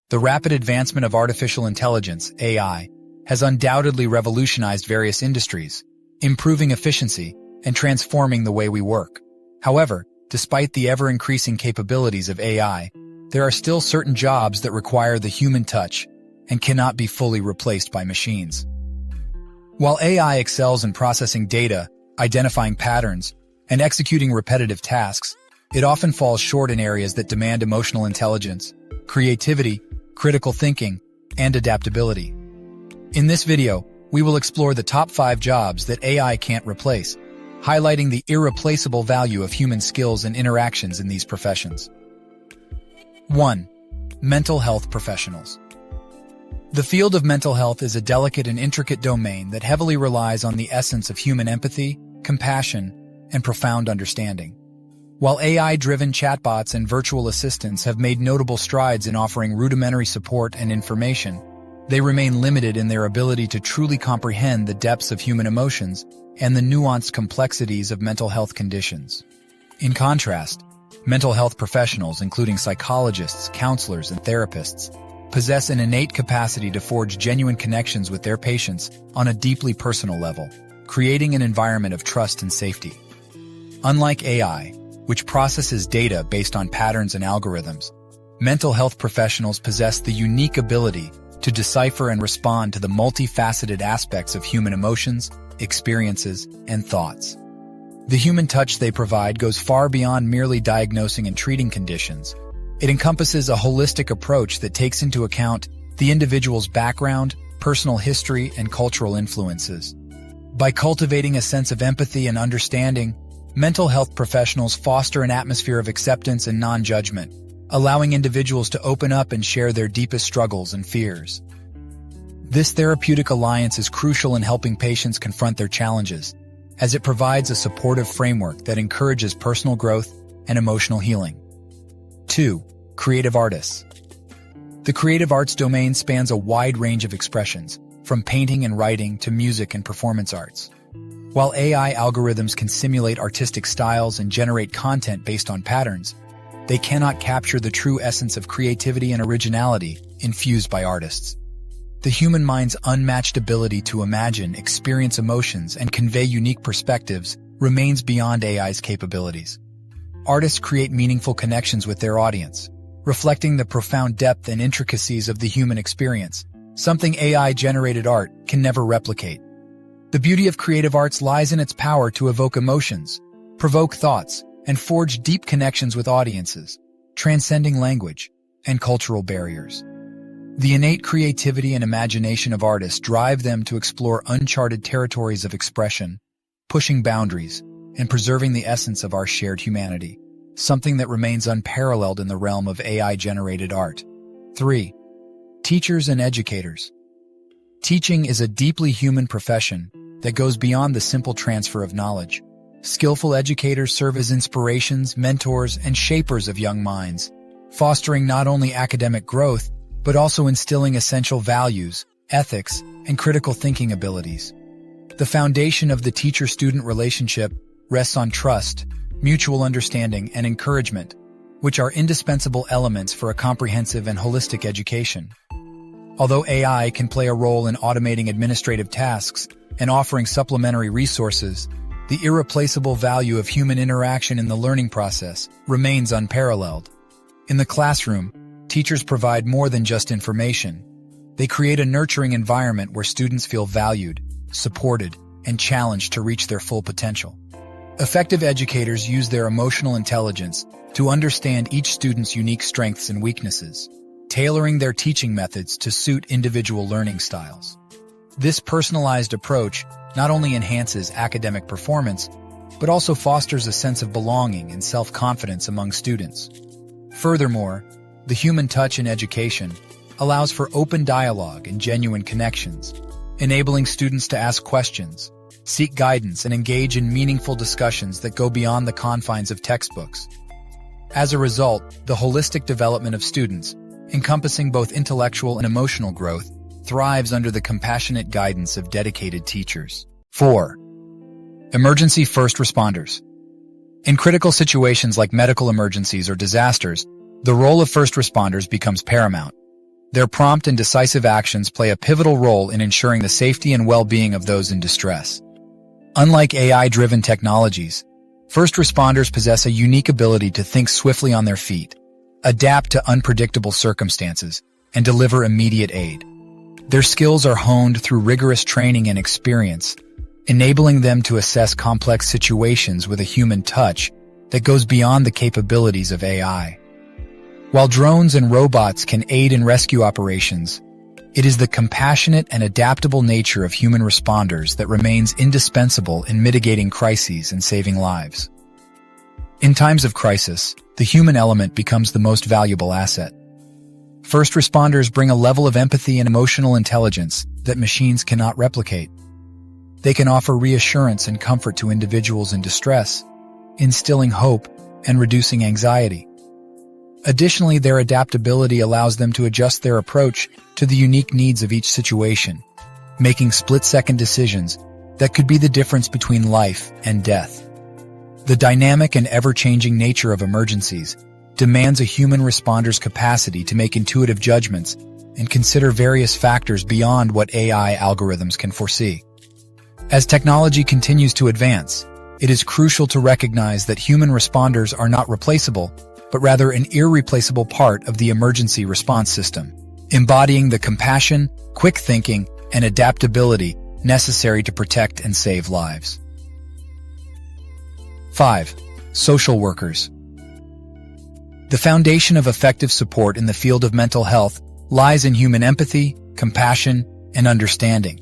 The rapid advancement of artificial intelligence, AI, has undoubtedly revolutionized various industries, improving efficiency and transforming the way we work. However, despite the ever-increasing capabilities of AI, there are still certain jobs that require the human touch and cannot be fully replaced by machines. While AI excels in processing data, identifying patterns, and executing repetitive tasks, it often falls short in areas that demand emotional intelligence, creativity, critical thinking, and adaptability. In this video, we will explore the top 5 jobs that AI can't replace, highlighting the irreplaceable value of human skills and interactions in these professions. 1. Mental health professionals. The field of mental health is a delicate and intricate domain that heavily relies on the essence of human empathy, compassion, and profound understanding. While AI-driven chatbots and virtual assistants have made notable strides in offering rudimentary support and information, they remain limited in their ability to truly comprehend the depths of human emotions and the nuanced complexities of mental health conditions. In contrast, mental health professionals, including psychologists, counselors, and therapists, possess an innate capacity to forge genuine connections with their patients on a deeply personal level, creating an environment of trust and safety. Unlike AI, which processes data based on patterns and algorithms, mental health professionals possess the unique ability to decipher and respond to the multifaceted aspects of human emotions, experiences, and thoughts. The human touch they provide goes far beyond merely diagnosing and treating conditions. It encompasses a holistic approach that takes into account the individual's background, personal history, and cultural influences. By cultivating a sense of empathy and understanding, mental health professionals foster an atmosphere of acceptance and non-judgment, allowing individuals to open up and share their deepest struggles and fears. This therapeutic alliance is crucial in helping patients confront their challenges, as it provides a supportive framework that encourages personal growth and emotional healing. 2. Creative artists. The creative arts domain spans a wide range of expressions, from painting and writing to music and performance arts. While AI algorithms can simulate artistic styles and generate content based on patterns, they cannot capture the true essence of creativity and originality infused by artists. The human mind's unmatched ability to imagine, experience emotions, and convey unique perspectives remains beyond AI's capabilities. Artists create meaningful connections with their audience, reflecting the profound depth and intricacies of the human experience, something AI-generated art can never replicate. The beauty of creative arts lies in its power to evoke emotions, provoke thoughts, and forge deep connections with audiences, transcending language and cultural barriers. The innate creativity and imagination of artists drive them to explore uncharted territories of expression, pushing boundaries and preserving the essence of our shared humanity, something that remains unparalleled in the realm of AI-generated art. 3. Teachers and educators. Teaching is a deeply human profession that goes beyond the simple transfer of knowledge. Skillful educators serve as inspirations, mentors, and shapers of young minds, fostering not only academic growth, but also instilling essential values, ethics, and critical thinking abilities. The foundation of the teacher-student relationship rests on trust, mutual understanding, and encouragement, which are indispensable elements for a comprehensive and holistic education. Although AI can play a role in automating administrative tasks and offering supplementary resources, the irreplaceable value of human interaction in the learning process remains unparalleled. In the classroom, teachers provide more than just information. They create a nurturing environment where students feel valued, supported, and challenged to reach their full potential. Effective educators use their emotional intelligence to understand each student's unique strengths and weaknesses, tailoring their teaching methods to suit individual learning styles. This personalized approach not only enhances academic performance, but also fosters a sense of belonging and self-confidence among students. Furthermore, the human touch in education allows for open dialogue and genuine connections, enabling students to ask questions, seek guidance, and engage in meaningful discussions that go beyond the confines of textbooks. As a result, the holistic development of students, encompassing both intellectual and emotional growth, thrives under the compassionate guidance of dedicated teachers. 4. Emergency first responders. In critical situations like medical emergencies or disasters, the role of first responders becomes paramount. Their prompt and decisive actions play a pivotal role in ensuring the safety and well-being of those in distress. Unlike AI-driven technologies, first responders possess a unique ability to think swiftly on their feet, adapt to unpredictable circumstances, and deliver immediate aid. Their skills are honed through rigorous training and experience, enabling them to assess complex situations with a human touch that goes beyond the capabilities of AI. While drones and robots can aid in rescue operations, it is the compassionate and adaptable nature of human responders that remains indispensable in mitigating crises and saving lives. In times of crisis, the human element becomes the most valuable asset. First responders bring a level of empathy and emotional intelligence that machines cannot replicate. They can offer reassurance and comfort to individuals in distress, instilling hope and reducing anxiety. Additionally, their adaptability allows them to adjust their approach to the unique needs of each situation, making split-second decisions that could be the difference between life and death. The dynamic and ever-changing nature of emergencies demands a human responder's capacity to make intuitive judgments and consider various factors beyond what AI algorithms can foresee. As technology continues to advance, it is crucial to recognize that human responders are not replaceable, but rather an irreplaceable part of the emergency response system, embodying the compassion, quick thinking, and adaptability necessary to protect and save lives. 5. Social workers. The foundation of effective support in the field of mental health lies in human empathy, compassion, and understanding.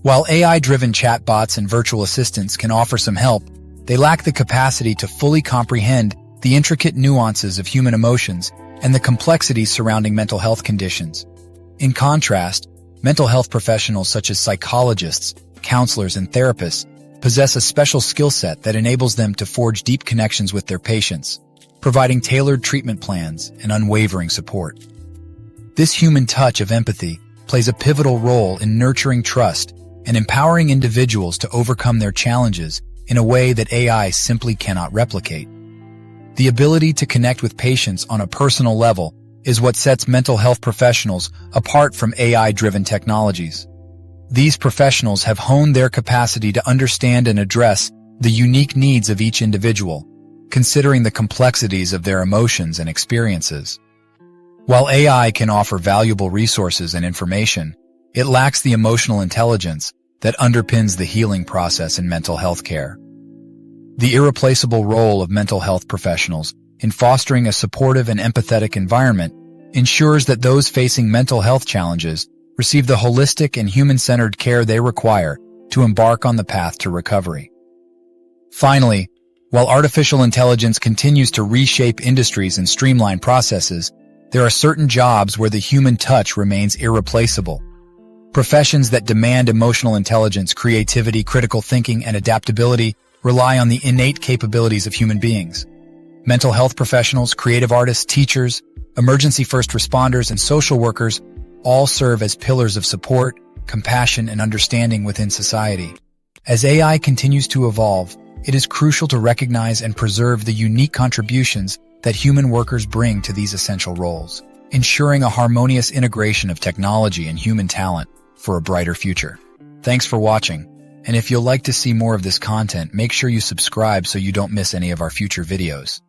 While AI-driven chatbots and virtual assistants can offer some help, they lack the capacity to fully comprehend the intricate nuances of human emotions and the complexities surrounding mental health conditions. In contrast, mental health professionals such as psychologists, counselors, and therapists possess a special skill set that enables them to forge deep connections with their patients, providing tailored treatment plans and unwavering support. This human touch of empathy plays a pivotal role in nurturing trust and empowering individuals to overcome their challenges in a way that AI simply cannot replicate. The ability to connect with patients on a personal level is what sets mental health professionals apart from AI-driven technologies. These professionals have honed their capacity to understand and address the unique needs of each individual, considering the complexities of their emotions and experiences. While AI can offer valuable resources and information, it lacks the emotional intelligence that underpins the healing process in mental health care. The irreplaceable role of mental health professionals in fostering a supportive and empathetic environment ensures that those facing mental health challenges receive the holistic and human-centered care they require to embark on the path to recovery. Finally, while artificial intelligence continues to reshape industries and streamline processes, there are certain jobs where the human touch remains irreplaceable. Professions that demand emotional intelligence, creativity, critical thinking, and adaptability rely on the innate capabilities of human beings. Mental health professionals, creative artists, teachers, emergency first responders, and social workers all serve as pillars of support, compassion, and understanding within society. As AI continues to evolve, it is crucial to recognize and preserve the unique contributions that human workers bring to these essential roles, ensuring a harmonious integration of technology and human talent for a brighter future. Thanks for watching. And if you'll like to see more of this content, make sure you subscribe so you don't miss any of our future videos.